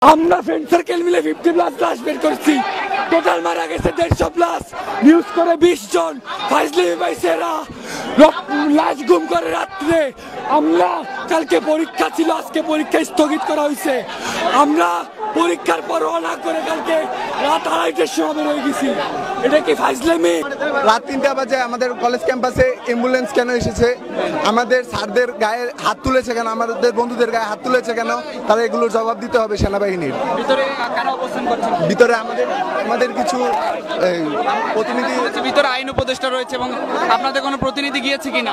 আমরা friend circle মিলে 50+ লাশ বের করছি। টোটাল মারা গেছে 150+। নিউজ করে 20 জন ফাইজলিমি পাইছে এরা লাশ গুম করে রাত্রে। আমরা কালকে পরীক্ষা ছিল, আজকে পরীক্ষা স্থগিত করা হয়েছে। আমরা পরীক্ষার পরোয়া না করে কালকে রাত 2:30টার সময় বের হয়ে গেছি। এটা কি ফাইজলিমি? রাত 3টা বাজে আমাদের কলেজ ক্যাম্পাসে অ্যাম্বুলেন্স কেন এসেছে? আমাদের স্যারদের গায়ে হাত তুলেছে কেন? আমাদের বন্ধুদের গায়ে হাত তুলেছে কেন? তারা এগুলোর জবাব দিতে হবে সেনাবাহিনীর। ভিতরে আমাদের কিছু প্রতিনিধি, ভিতরে আইন উপদেষ্টা রয়েছে এবং আপনাদের কোনো প্রতিনিধি গিয়েছে কিনা?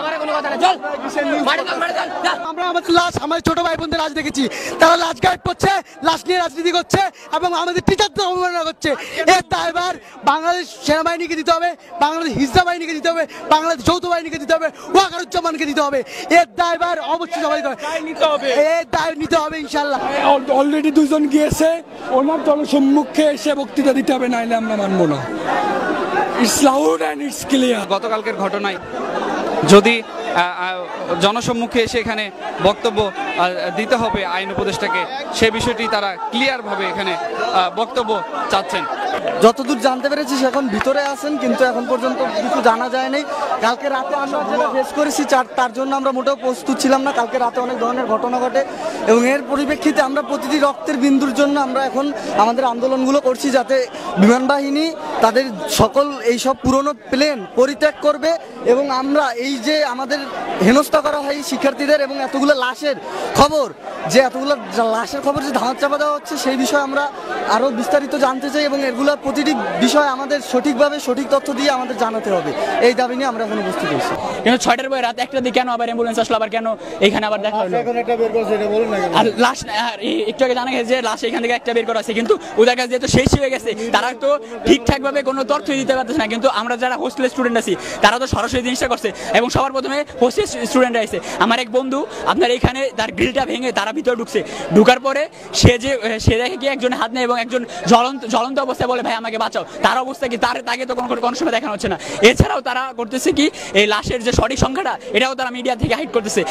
আমরা আমাদের লাশ, আমাদের ছোট ভাই বোনদের লাশ দেখেছি। তারা লাশ গায়েব করছে, লাশ নিয়ে রাজনীতি করছে এবং আমাদের টিচারদের অবমাননা করছে। এর দায়ভার বাংলাদেশ সেনাবাহিনীকে দিতে হবে, বাংলাদেশ হিজরা বাহিনীকে দিতে হবে, বাংলাদেশ যৌথ বাহিনীকে দিতে হবে, ওয়াকারুজ্জামানকে দিতে হবে। এর দায়ভার অবশ্যই সবাই নিতে হবে, এর দায় নিতে হবে ইনশাল্লাহ। অলরেডি 2 জন গিয়েছে, ওনার জনসম্মুখে এসে বক্তৃতা দিতে হবে, নাইলে আমরা মানবো না। It's loud and it's clear. গতকালকের ঘটনায় যদি জনসম্মুখে এসে এখানে বক্তব্য দিতে হবে আইন উপদেষ্টাকে, সে বিষয়টি তারা ক্লিয়ারভাবে এখানে বক্তব্য চাচ্ছেন। যতদূর জানতে পেরেছি এখন ভিতরে আছেন, কিন্তু এখন পর্যন্ত কিছু জানা যায়নি। কালকে রাতে আমরা যেটা ফেস করেছি তার জন্য আমরা মোটেও প্রস্তুত ছিলাম না। কালকে রাতে অনেক ধরনের ঘটনা ঘটে এবং এর পরিপ্রেক্ষিতে আমরা প্রতিটি রক্তের বিন্দুর জন্য আমরা এখন আমাদের আন্দোলনগুলো করছি, যাতে বিমান বাহিনী তাদের সকল এইসব পুরনো প্লেন পরিত্যাগ করবে এবং আমরা এই যে আমাদের হেনস্থা করা হয় শিক্ষার্থীদের এবং এতগুলো লাশের খবর, যে এতগুলো লাশের খবর যে ধামাচাপা দেওয়া হচ্ছে, সেই বিষয়ে আমরা আরও বিস্তারিত জানতে চাই এবং এগুলো প্রতিটি বিষয় আমাদের সঠিকভাবে সঠিক তথ্য দিয়ে আমাদের জানাতে হবে। এই দাবি নিয়ে আমরা এখন উপস্থিত হয়েছি। কিন্তু 6টার পরে রাত 1টার দিকে কেন আবার অ্যাম্বুলেন্স আসলো, আবার কেন এখানে আবার দেখা হলো? আর লাশ একটু আগে জানা গেছে যে লাশ এখান থেকে একটা বের করা আছে, কিন্তু ওদের কাছে যেহেতু শেষ হয়ে গেছে তারা তো ঠিকঠাক ভাবে কোনো তথ্য দিতে পারতেছে না। কিন্তু আমরা যারা হোস্টেলের স্টুডেন্ট আছি তারা তো সরাসরি জিনিসটা করছে এবং সবার প্রথমে হোস্টেল স্টুডেন্টরা আছে। আমার এক বন্ধু আপনার এখানে তার গ্রিলটা ভেঙে তারা ভিতরে ঢুকার পরে সে দেখে কি একজন হাত নেয় এবং একজন জ্বলন্ত অবস্থায় বলে ভাই আমাকে বাঁচাও। তার অবস্থা কি তাকে তো কোনো সময় দেখানো হচ্ছে না। এছাড়াও তারা করতেছে কি এই লাশের যে সঠিক সংখ্যাটা এটাও তারা মিডিয়া থেকে হাইড করতেছে।